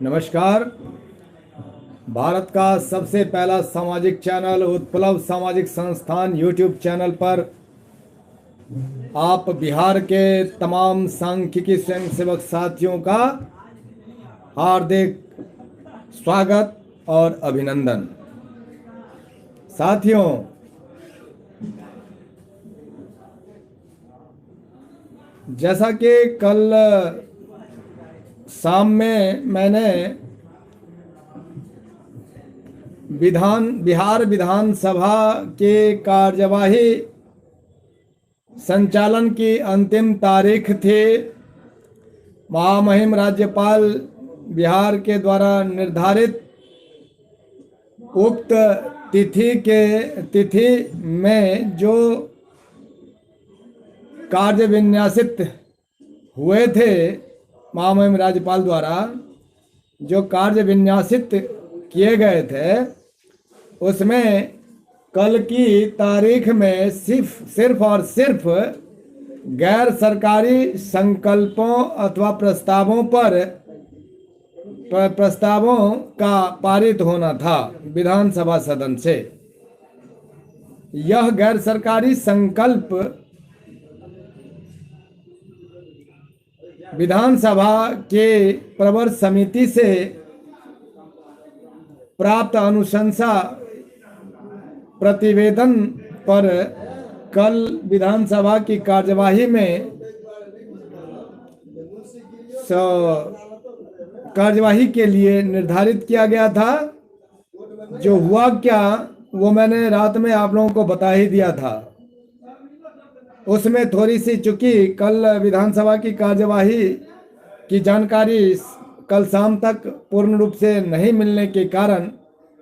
नमस्कार। भारत का सबसे पहला सामाजिक चैनल उत्प्लव सामाजिक संस्थान यूट्यूब चैनल पर आप बिहार के तमाम सांख्यिकी स्वयंसेवक साथियों का हार्दिक स्वागत और अभिनंदन। साथियों, जैसा कि कल शाम में मैंने बिहार विधानसभा के कार्यवाही संचालन की अंतिम तारीख थी। महामहिम राज्यपाल बिहार के द्वारा निर्धारित उक्त तिथि में जो कार्य विन्यासित हुए थे, महामहिम राज्यपाल द्वारा जो कार्य विन्यासित किए गए थे, उसमें कल की तारीख में सिर्फ और सिर्फ गैर सरकारी संकल्पों अथवा प्रस्तावों का पारित होना था विधानसभा सदन से। यह गैर सरकारी संकल्प विधानसभा के प्रवर समिति से प्राप्त अनुशंसा प्रतिवेदन पर कल विधानसभा की कार्यवाही में कार्यवाही के लिए निर्धारित किया गया था। जो हुआ क्या, वो मैंने रात में आप लोगों को बता ही दिया था। उसमें थोड़ी सी, चूंकि कल विधानसभा की कार्यवाही की जानकारी कल शाम तक पूर्ण रूप से नहीं मिलने के कारण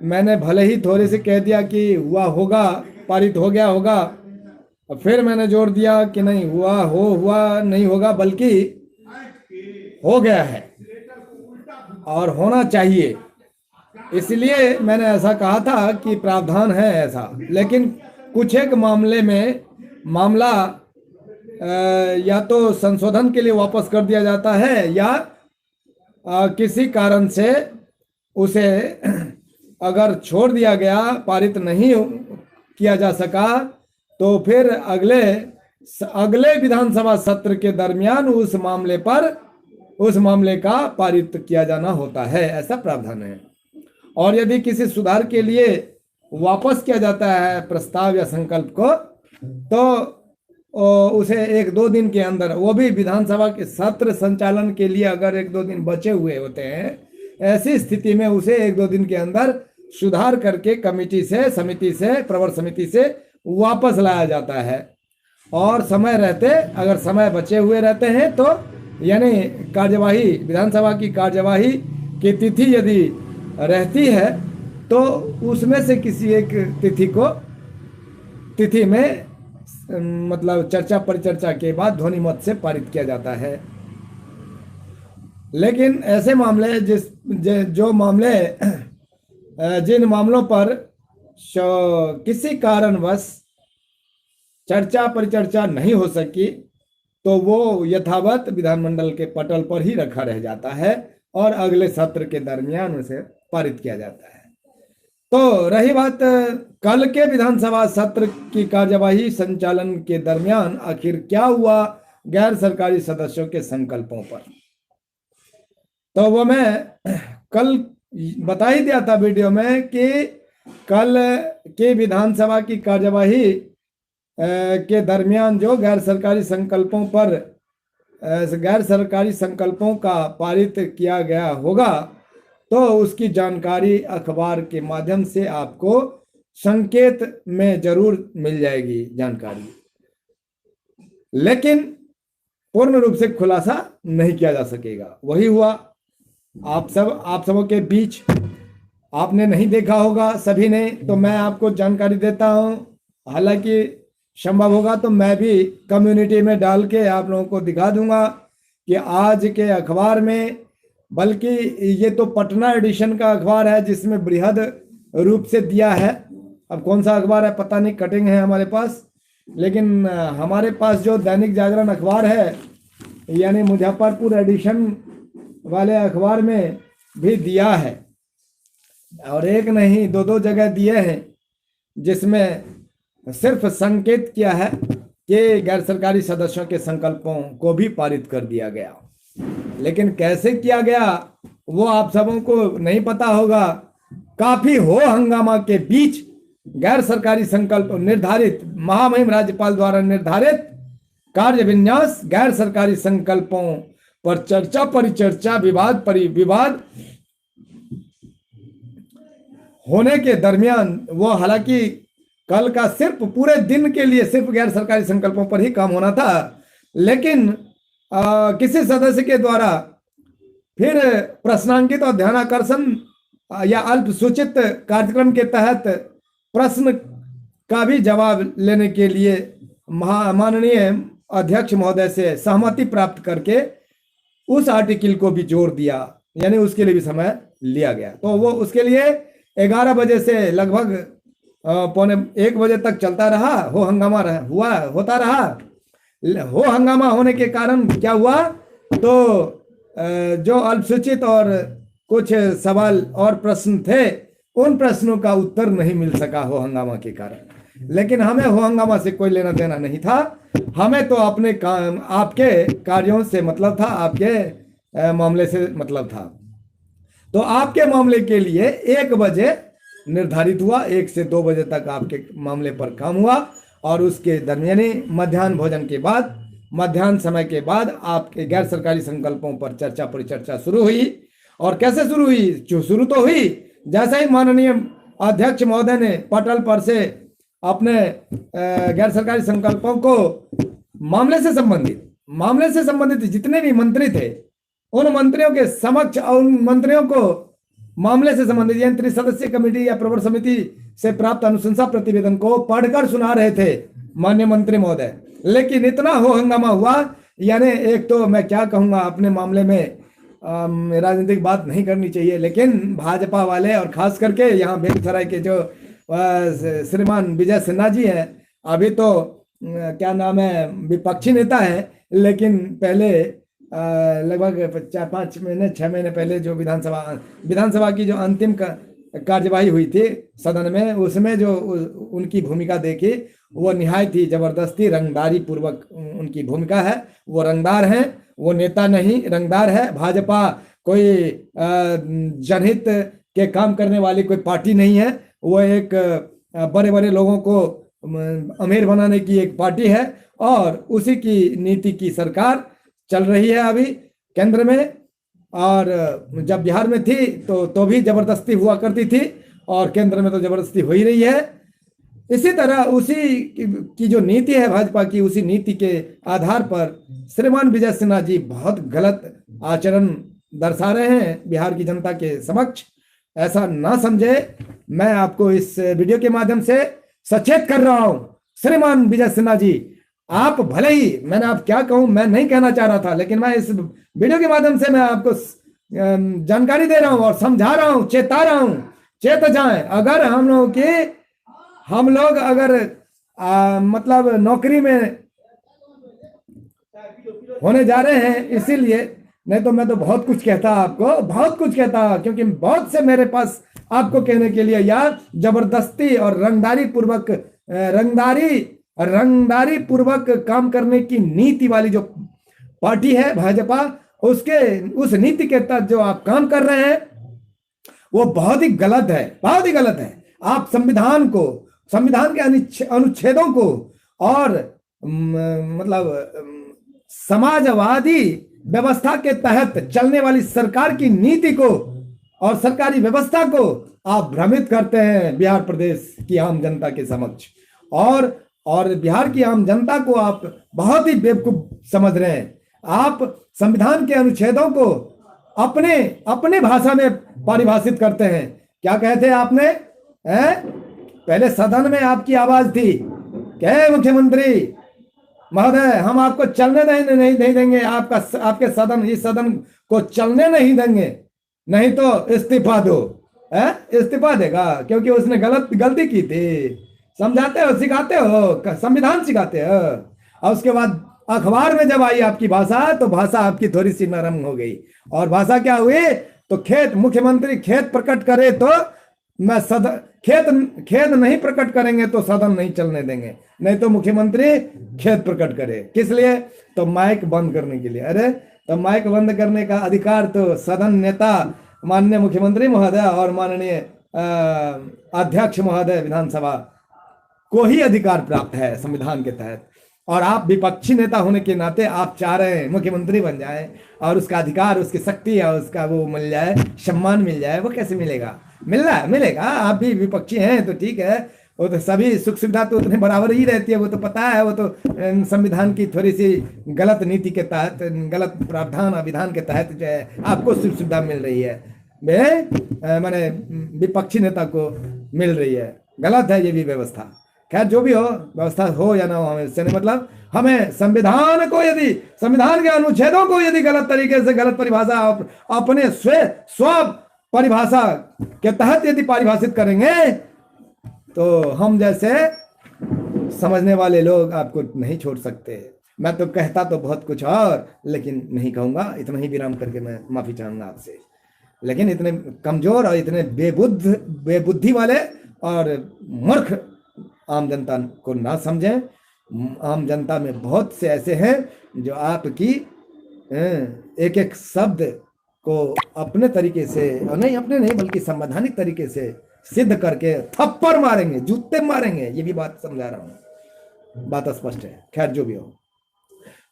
मैंने भले ही थोड़ी सी कह दिया कि हुआ होगा, पारित हो गया होगा, और फिर मैंने जोर दिया कि नहीं हुआ नहीं होगा, बल्कि हो गया है और होना चाहिए। इसलिए मैंने ऐसा कहा था कि प्रावधान है ऐसा। लेकिन कुछ एक मामला या तो संशोधन के लिए वापस कर दिया जाता है, या किसी कारण से उसे अगर छोड़ दिया गया, पारित नहीं किया जा सका, तो फिर अगले विधानसभा सत्र के दरमियान उस मामले का पारित किया जाना होता है। ऐसा प्रावधान है। और यदि किसी सुधार के लिए वापस किया जाता है प्रस्ताव या संकल्प को, तो उसे 1-2 दिन के अंदर, वो भी विधानसभा के सत्र संचालन के लिए अगर 1-2 दिन बचे हुए होते हैं, ऐसी स्थिति में उसे 1-2 दिन के अंदर सुधार करके प्रवर समिति से वापस लाया जाता है। और समय रहते, अगर समय बचे हुए रहते हैं, तो यानी विधानसभा की कार्यवाही की तिथि यदि रहती है, तो उसमें से किसी एक तिथि में मतलब चर्चा परिचर्चा के बाद ध्वनि मत से पारित किया जाता है। लेकिन ऐसे मामले जिन मामलों पर किसी कारणवश चर्चा परिचर्चा नहीं हो सकी, तो वो यथावत विधानमंडल के पटल पर ही रखा रह जाता है और अगले सत्र के दरमियान उसे पारित किया जाता है। तो रही बात कल के विधानसभा सत्र की कार्यवाही संचालन के दरमियान आखिर क्या हुआ गैर सरकारी सदस्यों के संकल्पों पर, तो वो मैं कल बता ही दिया था वीडियो में कि कल के विधानसभा की कार्यवाही के दरमियान जो गैर सरकारी संकल्पों का पारित किया गया होगा, तो उसकी जानकारी अखबार के माध्यम से आपको संकेत में जरूर मिल जाएगी जानकारी। लेकिन पूर्ण रूप से खुलासा नहीं किया जा सकेगा। वही हुआ। आप सबों के बीच आपने नहीं देखा होगा सभी ने, तो मैं आपको जानकारी देता हूं। हालांकि संभव होगा तो मैं भी कम्युनिटी में डाल के आप लोगों को दिखा दूंगा कि आज के अखबार में, बल्कि ये तो पटना एडिशन का अखबार है जिसमें बृहद रूप से दिया है। अब कौन सा अखबार है पता नहीं, कटिंग है हमारे पास, लेकिन हमारे पास जो दैनिक जागरण अखबार है, यानी मुजफ्फरपुर एडिशन वाले अखबार में भी दिया है, और एक नहीं दो दो जगह दिए हैं, जिसमें सिर्फ संकेत किया है कि गैर सरकारी सदस्यों के संकल्पों को भी पारित कर दिया गया। लेकिन कैसे किया गया वो आप सबों को नहीं पता होगा। काफी हो हंगामा के बीच गैर सरकारी संकल्प निर्धारित महामहिम राज्यपाल द्वारा निर्धारित कार्य विन्यास गैर सरकारी संकल्पों पर चर्चा परिचर्चा विवाद परिविवाद होने के दरमियान वो, हालांकि कल का सिर्फ पूरे दिन के लिए सिर्फ गैर सरकारी संकल्पों पर ही काम होना था, लेकिन किसी सदस्य के द्वारा फिर प्रश्नांकित और ध्यानाकर्षण या अल्प सूचित कार्यक्रम के तहत प्रश्न का भी जवाब लेने के लिए माननीय अध्यक्ष महोदय से सहमति प्राप्त करके उस आर्टिकल को भी जोड़ दिया, यानी उसके लिए भी समय लिया गया। तो वो उसके लिए 11 बजे से लगभग 1:45 बजे तक चलता रहा, हो हंगामा होता रहा। हो हंगामा होने के कारण क्या हुआ, तो जो अल्पसूचित और कुछ सवाल और प्रश्न थे, उन प्रश्नों का उत्तर नहीं मिल सका हो हंगामा के कारण। लेकिन हमें हो हंगामा से कोई लेना देना नहीं था, हमें तो अपने काम आपके कार्यों से मतलब था, आपके मामले से मतलब था। तो आपके मामले के लिए 1 बजे निर्धारित हुआ, 1 से 2 बजे तक आपके मामले पर काम हुआ, और उसके दरमियानी मध्याह्न भोजन के बाद, मध्याह्न समय के बाद आपके गैर सरकारी संकल्पों पर चर्चा परिचर्चा शुरू हुई। और कैसे शुरू हुई, जो शुरू तो हुई जैसे ही माननीय अध्यक्ष महोदय ने पटल पर से अपने गैर सरकारी संकल्पों को मामले से संबंधित जितने भी मंत्री थे, उन मंत्रियों के समक्ष और उन मंत्रियों को मामले से संबंधित यानी त्रिसदस्यीय कमेटी या प्रवर समिति से प्राप्त अनुशंसा प्रतिवेदन को पढ़कर सुना रहे थे माननीय मंत्री महोदय। लेकिन इतना हो हंगामा हुआ, यानी एक तो मैं क्या कहूँगा, अपने मामले में राजनीतिक बात नहीं करनी चाहिए, लेकिन भाजपा वाले और खास करके यहाँ बेगूसराय के जो श्रीमान विजय सिन्हा जी हैं, अभी तो क्या नाम है, विपक्षी नेता है, लेकिन पहले लगभग 4-5 महीने 6 महीने पहले जो विधानसभा की जो अंतिम कार्यवाही हुई थी सदन में, उसमें जो उनकी भूमिका देखी वो निहायत ही जबरदस्ती रंगदारी पूर्वक उनकी भूमिका है। वो रंगदार हैं, वो नेता नहीं रंगदार है। भाजपा कोई जनहित के काम करने वाली कोई पार्टी नहीं है, वो एक बड़े बड़े लोगों को अमीर बनाने की एक पार्टी है, और उसी की नीति की सरकार चल रही है अभी केंद्र में। और जब बिहार में थी तो भी जबरदस्ती हुआ करती थी, और केंद्र में तो जबरदस्ती हो ही रही है। इसी तरह उसी की जो नीति है भाजपा की, उसी नीति के आधार पर श्रीमान विजय सिन्हा जी बहुत गलत आचरण दर्शा रहे हैं बिहार की जनता के समक्ष। ऐसा ना समझे, मैं आपको इस वीडियो के माध्यम से सचेत कर रहा हूं। श्रीमान विजय सिन्हा जी, आप भले ही, मैंने आप क्या कहूं, मैं नहीं कहना चाह रहा था, लेकिन मैं इस वीडियो के माध्यम से मैं आपको जानकारी दे रहा हूं और समझा रहा हूं, चेता रहा हूं, चेत जाएं। अगर हम लोग अगर मतलब नौकरी में होने जा रहे हैं, इसीलिए, नहीं तो मैं तो बहुत कुछ कहता आपको, बहुत कुछ कहता, क्योंकि बहुत से मेरे पास आपको कहने के लिए यार जबरदस्ती और रंगदारी पूर्वक काम करने की नीति वाली जो पार्टी है भाजपा, उस नीति के तहत जो आप काम कर रहे हैं वो बहुत ही गलत है, बहुत ही गलत है। आप संविधान के अनुच्छेदों को और मतलब समाजवादी व्यवस्था के तहत चलने वाली सरकार की नीति को और सरकारी व्यवस्था को आप भ्रमित करते हैं बिहार प्रदेश की आम जनता के समक्ष, और बिहार की आम जनता को आप बहुत ही बेवकूफ समझ रहे हैं। आप संविधान के अनुच्छेदों को अपने भाषा में परिभाषित करते हैं। क्या कहते हैं आपने, पहले सदन में आपकी आवाज थी, क्या मुख्यमंत्री महोदय, हम आपको चलने नहीं देंगे, आपके सदन, इस सदन को चलने नहीं देंगे, नहीं तो इस्तीफा दो। इस्तीफा देगा क्योंकि उसने गलती की थी। समझाते हो, सिखाते हो, संविधान सिखाते हो, और उसके बाद अखबार में जब आई आपकी भाषा, तो भाषा आपकी थोड़ी सी नरम हो गई। और भाषा क्या हुई, तो खेद, मुख्यमंत्री खेद प्रकट करे तो मैं सदन, खेद नहीं प्रकट करेंगे तो सदन नहीं चलने देंगे, नहीं तो मुख्यमंत्री खेद प्रकट करे। किस लिए? तो माइक बंद करने के लिए। अरे तो माइक बंद करने का अधिकार तो सदन नेता माननीय मुख्यमंत्री महोदय और माननीय अध्यक्ष महोदय विधानसभा को ही अधिकार प्राप्त है संविधान के तहत। और आप विपक्षी नेता होने के नाते आप चाह रहे हैं मुख्यमंत्री बन जाए और उसका अधिकार, उसकी शक्ति या उसका वो मिल जाए, सम्मान मिल जाए। वो कैसे मिलेगा? मिल रहा है, मिलेगा। आप भी विपक्षी हैं तो ठीक है, वो तो सभी सुख सुविधा तो उतने बराबर ही रहती है, वो तो पता है। वो तो संविधान की थोड़ी सी गलत नीति के तहत, गलत प्रावधान और विधान के तहत जो है आपको सुख सुविधा मिल रही है, माने विपक्षी नेता को मिल रही है। गलत है ये भी व्यवस्था। खैर जो भी हो, व्यवस्था हो या ना हो, हमें इससे नहीं मतलब। हमें संविधान को, यदि संविधान के अनुच्छेदों को यदि गलत तरीके से, गलत परिभाषा अपने स्व परिभाषा के तहत यदि परिभाषित करेंगे तो हम जैसे समझने वाले लोग आपको नहीं छोड़ सकते। मैं तो कहता तो बहुत कुछ और, लेकिन नहीं कहूंगा। इतना ही विराम करके मैं माफी चाहूंगा आपसे। लेकिन इतने कमजोर और इतने बेबुद्धि वाले और मूर्ख आम जनता को ना समझें। आम जनता में बहुत से ऐसे हैं जो आपकी एक एक शब्द को अपने तरीके से, और नहीं अपने नहीं बल्कि संवैधानिक तरीके से सिद्ध करके थप्पड़ मारेंगे, जूते मारेंगे। ये भी बात समझा रहा हूं, बात स्पष्ट है। खैर जो भी हो,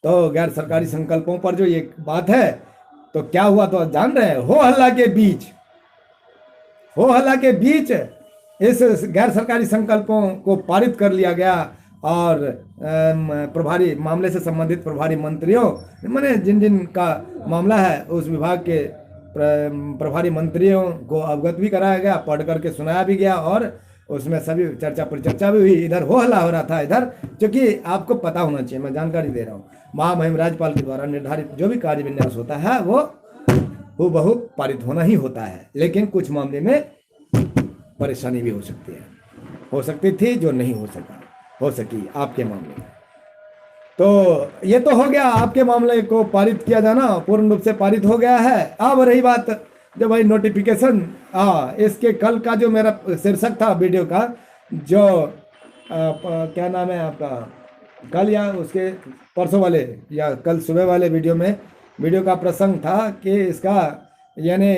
तो गैर सरकारी संकल्पों पर जो ये बात है, तो क्या हुआ तो जान रहे हैं। हो हल्ला के बीच इस गैर सरकारी संकल्पों को पारित कर लिया गया और प्रभारी मामले से संबंधित प्रभारी मंत्रियों, माने जिन जिन का मामला है उस विभाग के प्रभारी मंत्रियों को अवगत भी कराया गया, पढ़ करके सुनाया भी गया और उसमें सभी चर्चा परिचर्चा भी हुई। इधर हो हल्ला हो रहा था इधर, क्योंकि आपको पता होना चाहिए, मैं जानकारी दे रहा हूँ, महामहिम राज्यपाल के द्वारा निर्धारित जो भी कार्य विन्यास होता है वो हूबहू पारित होना ही होता है। लेकिन कुछ मामले में परेशानी भी हो सकती है, हो सकती थी, जो नहीं हो सकी आपके मामले में। तो ये तो हो गया, आपके मामले को पारित किया जाना पूर्ण रूप से पारित हो गया है। अब रही बात जो भाई नोटिफिकेशन, इसके कल का जो मेरा शीर्षक था वीडियो का, जो क्या नाम है आपका, कल या उसके परसों वाले या कल सुबह वाले वीडियो का प्रसंग था कि इसका यानी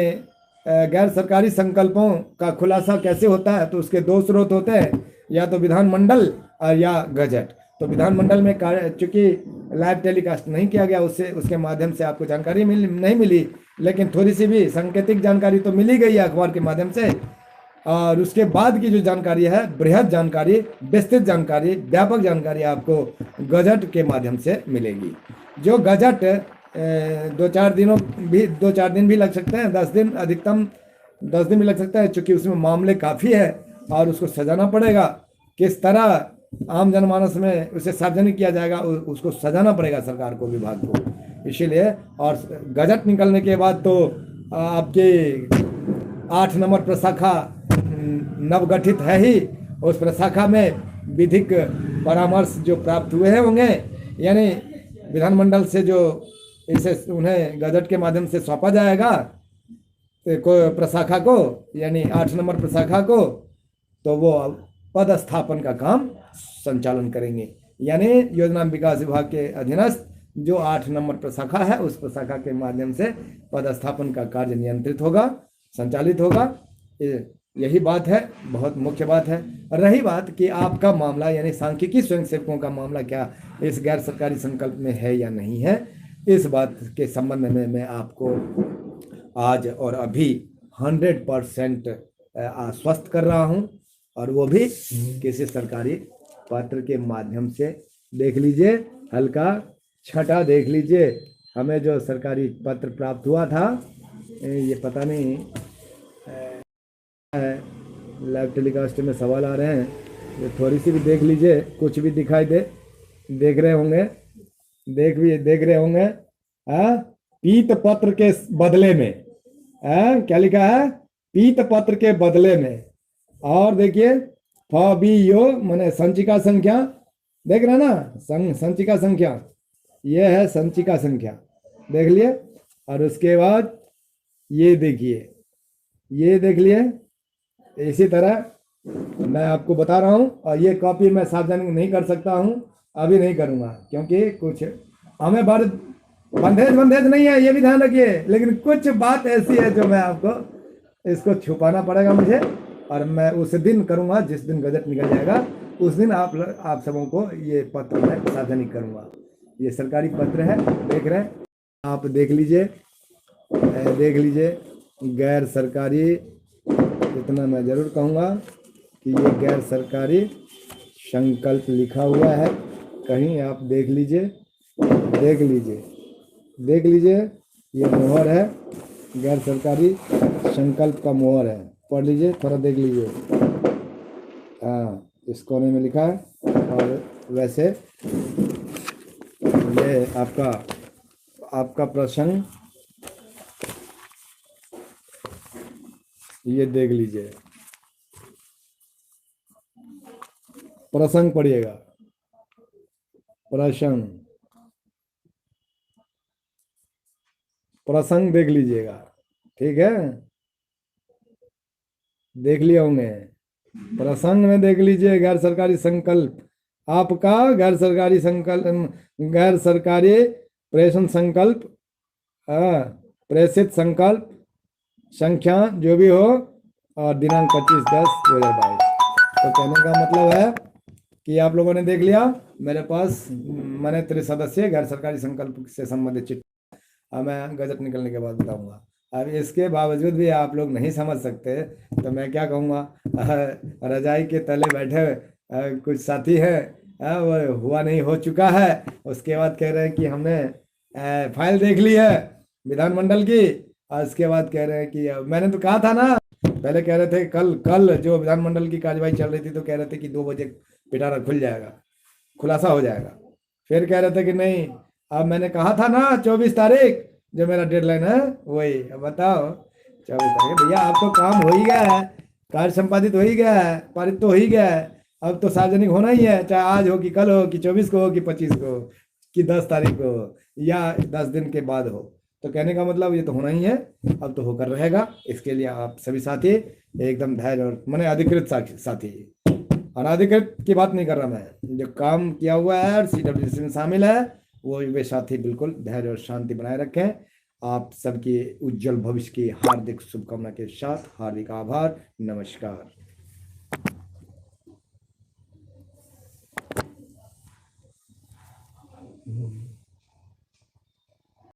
गैर सरकारी संकल्पों का खुलासा कैसे होता है। तो उसके दो स्रोत होते हैं, या तो विधानमंडल और या गजट। तो विधानमंडल में चूंकि लाइव टेलीकास्ट नहीं किया गया, उसके माध्यम से आपको जानकारी नहीं मिली, लेकिन थोड़ी सी भी सांकेतिक जानकारी तो मिली गई है अखबार के माध्यम से। और उसके बाद की जो जानकारी है, बृहद जानकारी, विस्तृत जानकारी, व्यापक जानकारी आपको गजट के माध्यम से मिलेगी। जो गजट 2-4 दिन भी लग सकते हैं, 10 दिन, अधिकतम 10 दिन भी लग सकता है, चूंकि उसमें मामले काफ़ी है और उसको सजाना पड़ेगा। किस तरह आम जनमानस में उसे सार्वजनिक किया जाएगा, उसको सजाना पड़ेगा सरकार को, विभाग को, इसीलिए। और गजट निकलने के बाद तो आपके 8 नंबर प्रशाखा नवगठित है ही, उस प्रशाखा में विधिक परामर्श जो प्राप्त हुए हैं होंगे, यानी विधानमंडल से जो इसे उन्हें गजट के माध्यम से सौंपा जाएगा प्रशाखा को, यानी 8 नंबर प्रशाखा को, तो वो पदस्थापन का काम संचालन करेंगे। यानी योजना विकास विभाग के अधीनस्थ जो 8 नंबर प्रशाखा है, उस प्रशाखा के माध्यम से पदस्थापन का कार्य नियंत्रित होगा, संचालित होगा। यही बात है, बहुत मुख्य बात है। रही बात कि आपका मामला यानी सांख्यिकी स्वयंसेवकों का मामला क्या इस गैर सरकारी संकल्प में है या नहीं है, इस बात के संबंध में मैं आपको आज और अभी 100% आश्वस्त कर रहा हूं, और वो भी किसी सरकारी पत्र के माध्यम से। देख लीजिए, हल्का छठा देख लीजिए, हमें जो सरकारी पत्र प्राप्त हुआ था, ये पता नहीं लाइव टेलीकास्ट में सवाल आ रहे हैं, ये थोड़ी सी भी देख लीजिए, कुछ भी दिखाई दे, देख रहे होंगे पीत पत्र के बदले में, क्या लिखा है, पीत पत्र के बदले में। और देखिए फबियो माने संचिका संख्या, देख रहे ना, संचिका संख्या, ये है संचिका संख्या, देख लिए। और उसके बाद ये देखिए, ये देख लिए। इसी तरह मैं आपको बता रहा हूँ, और ये कॉपी मैं सार्वजनिक नहीं कर सकता हूँ, अभी नहीं करूँगा, क्योंकि कुछ हमें बंधेज बंधेज नहीं है, ये भी ध्यान रखिए, लेकिन कुछ बात ऐसी है जो मैं आपको इसको छुपाना पड़ेगा मुझे, और मैं उस दिन करूँगा जिस दिन गजट निकल जाएगा, उस दिन आप सबों को ये पत्र मैं सार्वजनिक करूँगा। ये सरकारी पत्र है, देख रहे हैं आप, देख लीजिए, देख लीजिए। गैर सरकारी, इतना मैं जरूर कहूँगा कि ये गैर सरकारी संकल्प लिखा हुआ है, कहीं आप देख लीजिए, देख लीजिए, देख लीजिए, ये मोहर है, गैर सरकारी संकल्प का मोहर है, पढ़ लीजिए, थोड़ा देख लीजिए। हाँ, इस कोने में लिखा है। और वैसे ये आपका आपका प्रसंग, ये देख लीजिए, प्रसंग पढ़िएगा, प्रसंग, प्रसंग देख लीजिएगा, ठीक है, देख लिए होंगे। प्रसंग में देख लीजिए, गैर सरकारी संकल्प, आपका गैर सरकारी संकल्प, गैर सरकारी प्रेषण संकल्प, प्रेषित संकल्प संख्या जो भी हो, और दिनांक 25/10/2022। तो कहने का मतलब है कि आप लोगों ने देख लिया मेरे पास, मैंने त्रिसदस्यीय गैर सरकारी संकल्प से संबंधित चिट्ठी, अब मैं गजट निकलने के बाद बताऊंगा। अब इसके बावजूद भी आप लोग नहीं समझ सकते, तो मैं क्या कहूँगा, रजाई के तले बैठे कुछ साथी है, वो हुआ नहीं हो चुका है, उसके बाद कह रहे हैं कि हमने फाइल देख ली है विधानमंडल की, और उसके बाद कह रहे हैं कि मैंने तो कहा था ना, पहले कह रहे थे कल कल जो विधानमंडल की कार्यवाही चल रही थी, तो कह रहे थे कि 2 बजे पिटारा खुल जाएगा, खुलासा हो जाएगा। फिर कह रहे थे कि नहीं, अब मैंने कहा था ना 24 तारीख जो मेरा डेडलाइन है, वही, अब बताओ 24 तारीख। भैया अब तो काम हो ही गया है, कार्य संपादित हो ही गया है, पारित तो हो ही गया है, अब तो सार्वजनिक होना ही है, चाहे आज हो कि कल हो कि 24 को हो कि 25 को हो कि 10 तारीख को हो या 10 दिन के बाद हो। तो कहने का मतलब ये तो होना ही है, अब तो होकर रहेगा। इसके लिए आप सभी साथी एकदम धैर्य, और मैंने अधिकृत साथी, अनाधिकृत की बात नहीं कर रहा मैं, जो काम किया हुआ है और CWC में शामिल है, वो वे साथी बिल्कुल धैर्य और शांति बनाए रखें। आप सबकी उज्जवल भविष्य की हार्दिक शुभकामना के साथ हार्दिक आभार, नमस्कार।